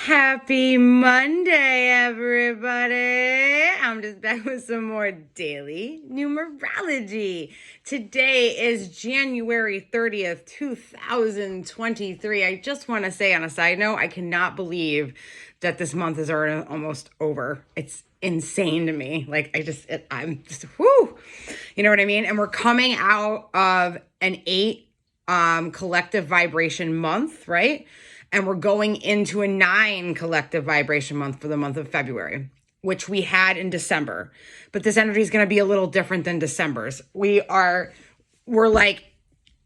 Happy Monday, everybody. I'm just back with some more daily numerology. Today is January 30th, 2023. I just want to say on a side note, I cannot believe that this month is already almost over. It's insane to me. I'm just, whoo, you know what I mean? And we're coming out of an 8 collective vibration month, right? And we're going into a 9 collective vibration month for the month of February, which we had in December. But this energy is going to be a little different than December's. We're like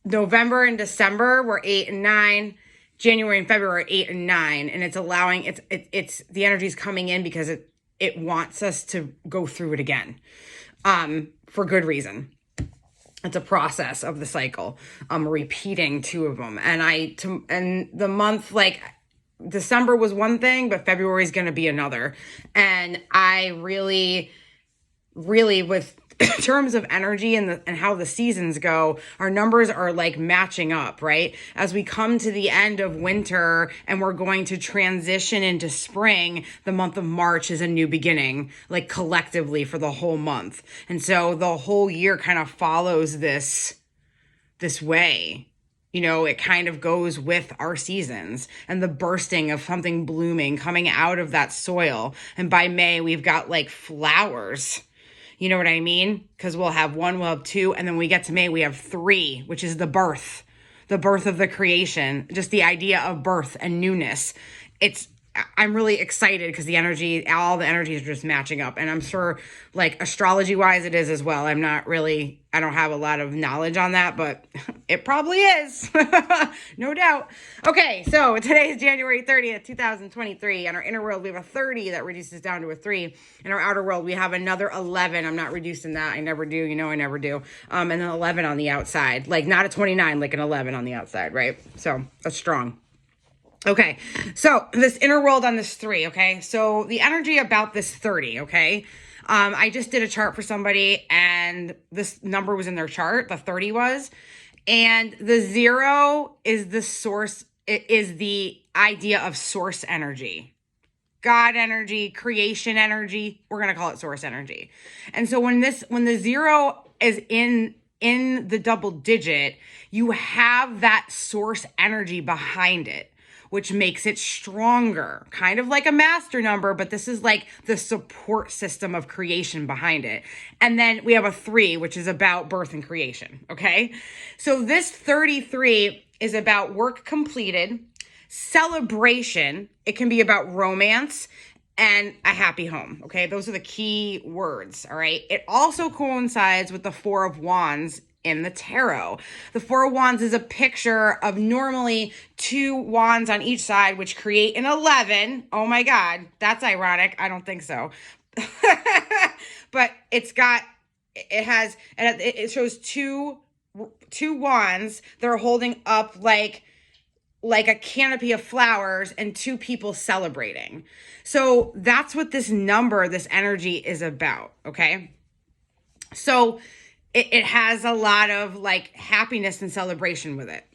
November and December, we're 8 and 9. January and February are 8 and 9. And it's allowing, it's the energy is coming in because it wants us to go through it again, for good reason. It's a process of the cycle. I'm repeating 2 of them. And the month, like December was one thing, but February is going to be another. And I really, with terms of energy and how the seasons go, our numbers are like matching up, right? As we come to the end of winter and we're going to transition into spring, the month of March is a new beginning, like collectively for the whole month. And so the whole year kind of follows this way. You know, it kind of goes with our seasons and the bursting of something blooming, coming out of that soil. And by May, we've got like flowers. You know what I mean? Because we'll have 1, we'll have 2, and then when we get to May, we have 3, which is the birth of the creation, just the idea of birth and newness. I'm really excited because all the energy is just matching up. And I'm sure, like, astrology-wise, it is as well. I don't have a lot of knowledge on that, but it probably is. No doubt. Okay, so today is January 30th, 2023. In our inner world, we have a 30 that reduces down to a 3. In our outer world, we have another 11. I'm not reducing that. I never do. You know I never do. And then 11 on the outside. Like, not a 29, like an 11 on the outside, right? So, that's strong. Okay, so this inner world on this 3, okay? So the energy about this 30, okay? I just did a chart for somebody and this number was in their chart, the 30 was, and the 0 is the source, it is the idea of source energy. God energy, creation energy, we're going to call it source energy. And so when the 0 is in the double digit, you have that source energy behind it, which makes it stronger, kind of like a master number, but this is like the support system of creation behind it. And then we have a 3, which is about birth and creation, okay? So this 33 is about work completed, celebration. It can be about romance and a happy home, okay? Those are the key words, all right? It also coincides with the 4 of Wands in the tarot. The 4 of Wands is a picture of normally 2 wands on each side, which create an 11. Oh my God, that's ironic. I don't think so. But it shows two wands that are holding up like a canopy of flowers and 2 people celebrating. So that's what this energy is about, okay? So it has a lot of like happiness and celebration with it.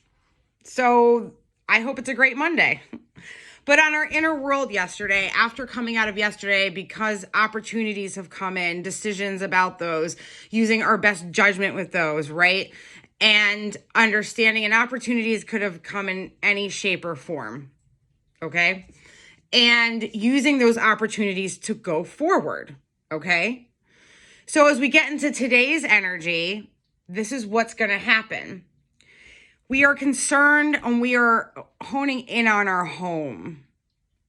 So I hope it's a great Monday. But on our inner world yesterday, after coming out of yesterday, because opportunities have come in, decisions about those, using our best judgment with those, right? And understanding and opportunities could have come in any shape or form, okay? And using those opportunities to go forward, okay? So as we get into today's energy, this is what's going to happen. We are concerned and we are honing in on our home.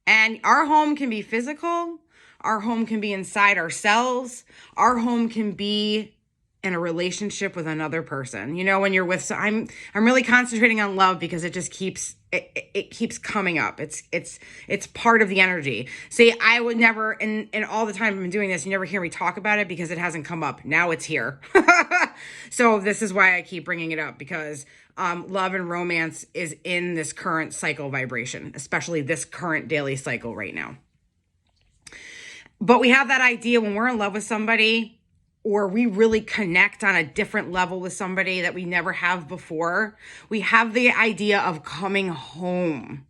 And our home can be physical. Our home can be inside ourselves. Our home can be in a relationship with another person. You know, when you're with, so I'm really concentrating on love because it just keeps coming up. It's part of the energy. See, I would never, and all the time I've been doing this, you never hear me talk about it because it hasn't come up. Now it's here. So this is why I keep bringing it up, because love and romance is in this current cycle vibration, especially this current daily cycle right now. But we have that idea when we're in love with somebody, or we really connect on a different level with somebody that we never have before, we have the idea of coming home.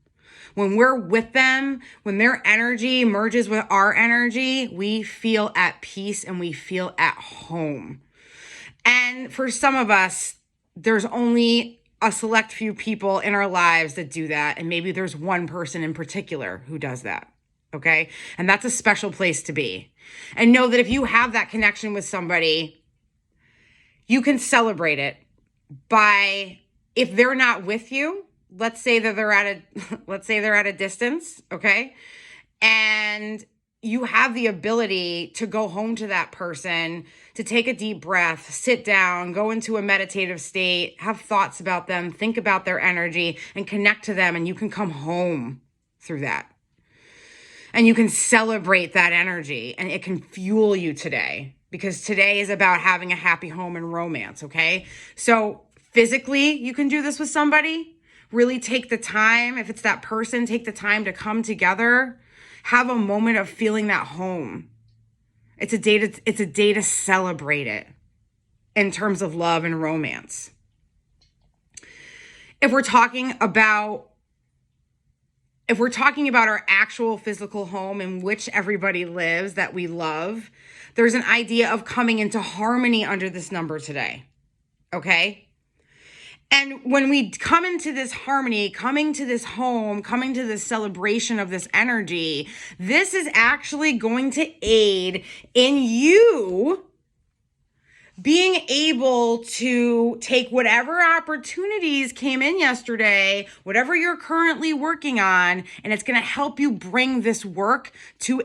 When we're with them, when their energy merges with our energy, we feel at peace and we feel at home. And for some of us, there's only a select few people in our lives that do that. And maybe there's one person in particular who does that. Okay. And that's a special place to be. And know that if you have that connection with somebody, you can celebrate it by, if they're not with you, let's say that they're at a distance. Okay. And you have the ability to go home to that person, to take a deep breath, sit down, go into a meditative state, have thoughts about them, think about their energy, and connect to them. And you can come home through that. And you can celebrate that energy, and it can fuel you today, because today is about having a happy home and romance. Okay. So physically, you can do this with somebody. Really take the time. If it's that person, take the time to come together. Have a moment of feeling that home. It's a day to celebrate it in terms of love and romance. If we're talking about our actual physical home in which everybody lives that we love, there's an idea of coming into harmony under this number today. Okay? And when we come into this harmony, coming to this home, coming to this celebration of this energy, this is actually going to aid in you being able to take whatever opportunities came in yesterday, whatever you're currently working on, and it's going to help you bring this work to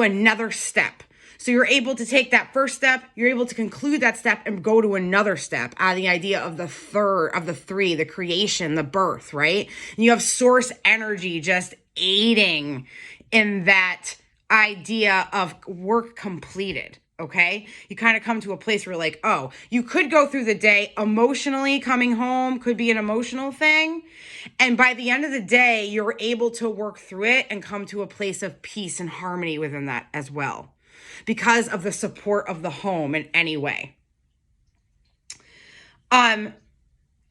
another step. So you're able to take that first step, you're able to conclude that step and go to another step out of the idea of the three, the creation, the birth, right? And you have source energy just aiding in that idea of work completed, okay? You kind of come to a place where you're like, oh, you could go through the day emotionally coming home, could be an emotional thing. And by the end of the day, you're able to work through it and come to a place of peace and harmony within that as well, because of the support of the home in any way.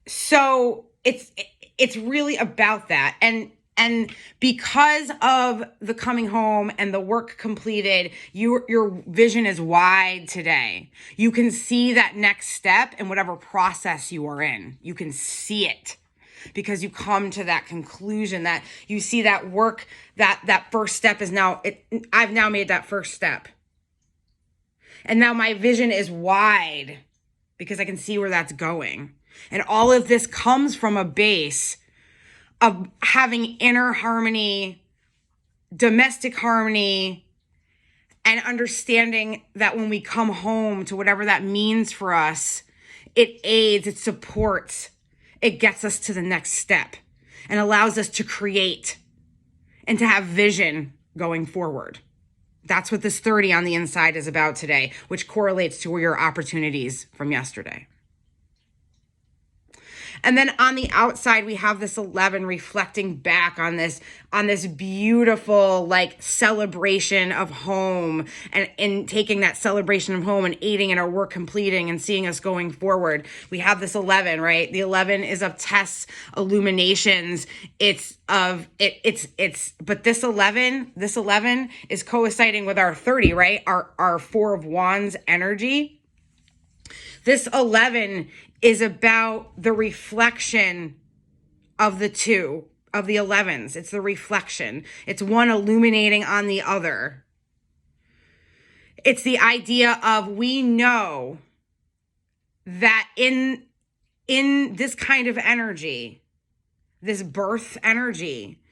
So it's really about that. And because of the coming home and the work completed, your vision is wide today. You can see that next step in whatever process you are in. You can see it because you come to that conclusion, that you see that work, that first step is now, I've now made that first step. And now my vision is wide because I can see where that's going. And all of this comes from a base of having inner harmony, domestic harmony, and understanding that when we come home to whatever that means for us, it aids, it supports, it gets us to the next step and allows us to create and to have vision going forward. That's what this 30 on the inside is about today, which correlates to your opportunities from yesterday. And then on the outside, we have this 11 reflecting back on this beautiful like celebration of home, and in taking that celebration of home and aiding in our work completing and seeing us going forward. We have this 11, right? The 11 is of tests, illuminations. But this 11 is coinciding with our 30, right? Our 4 of Wands energy. This 11 is about the reflection of the two, of the 11s. It's the reflection. It's one illuminating on the other. It's the idea of, we know that in this kind of energy, this birth energy,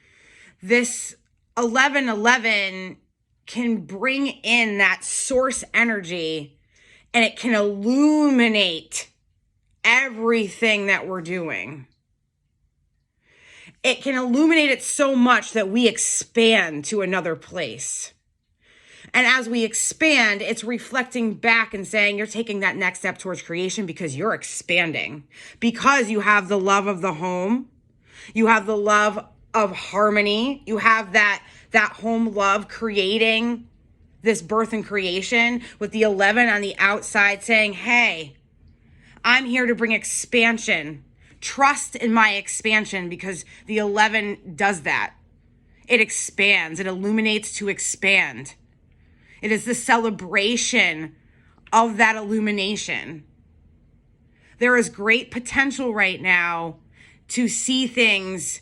this 1111 can bring in that source energy, and it can illuminate everything that we're doing. It can illuminate it so much that we expand to another place. And as we expand, it's reflecting back and saying you're taking that next step towards creation because you're expanding. Because you have the love of the home. You have the love of harmony. You have that home love creating this birth and creation, with the 11 on the outside saying, hey, I'm here to bring expansion Trust in my expansion, because the 11 does that. It expands. It illuminates to expand. It is the celebration of that illumination. There is great potential right now to see things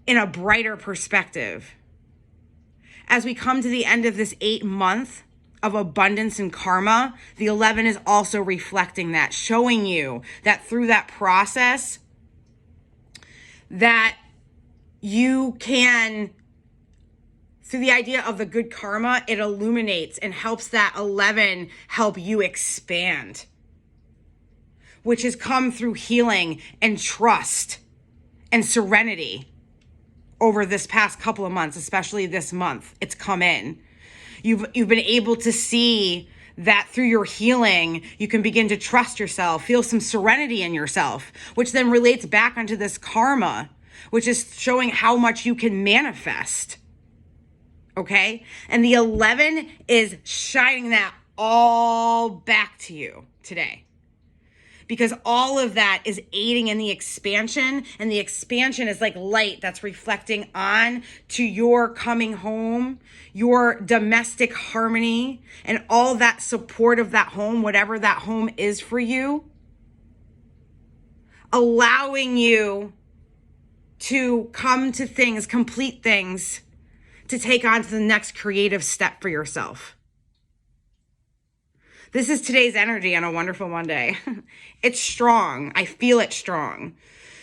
in a brighter perspective. As we come to the end of this 8-month of abundance and karma, the 11 is also reflecting that, showing you that through that process that you can, through the idea of the good karma, it illuminates and helps that 11 help you expand, which has come through healing and trust and serenity over this past couple of months, especially this month. It's come in. You've been able to see that through your healing, you can begin to trust yourself, feel some serenity in yourself, which then relates back onto this karma, which is showing how much you can manifest. Okay? And the 11 is shining that all back to you today, because all of that is aiding in the expansion, and the expansion is like light that's reflecting on to your coming home, your domestic harmony, and all that support of that home, whatever that home is for you, allowing you to come to things, complete things, to take on to the next creative step for yourself. This is today's energy on a wonderful Monday. It's strong. I feel it strong.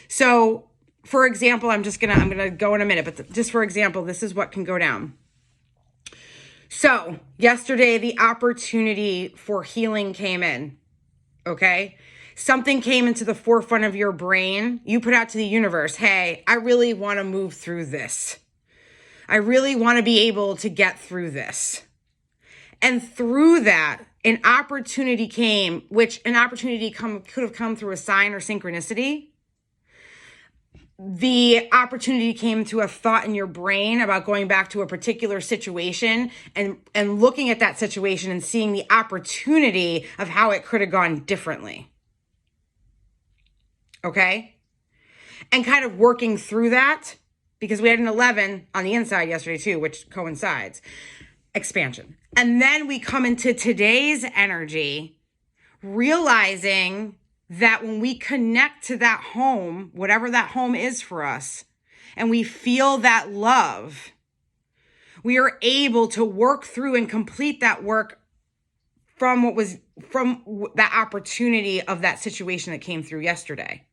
So, for example, I'm going to go in a minute, but just for example, this is what can go down. So, yesterday, the opportunity for healing came in, okay? Something came into the forefront of your brain. You put out to the universe, hey, I really want to move through this. I really want to be able to get through this. And through that, an opportunity came, which an opportunity could have come through a sign or synchronicity. The opportunity came to a thought in your brain about going back to a particular situation and looking at that situation and seeing the opportunity of how it could have gone differently. Okay? And kind of working through that, because we had an 11 on the inside yesterday too, which coincides. Expansion. And then we come into today's energy, realizing that when we connect to that home, whatever that home is for us, and we feel that love, we are able to work through and complete that work from that opportunity of that situation that came through yesterday,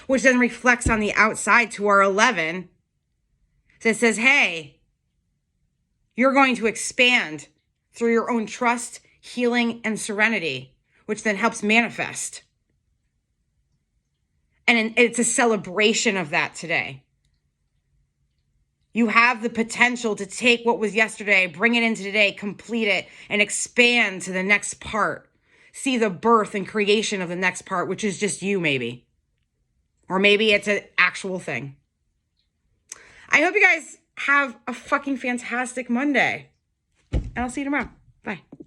which then reflects on the outside to our 11 that says, hey, you're going to expand through your own trust, healing, and serenity, which then helps manifest. And it's a celebration of that today. You have the potential to take what was yesterday, bring it into today, complete it, and expand to the next part. See the birth and creation of the next part, which is just you, maybe. Or maybe it's an actual thing. I hope you guys have a fucking fantastic Monday. And I'll see you tomorrow.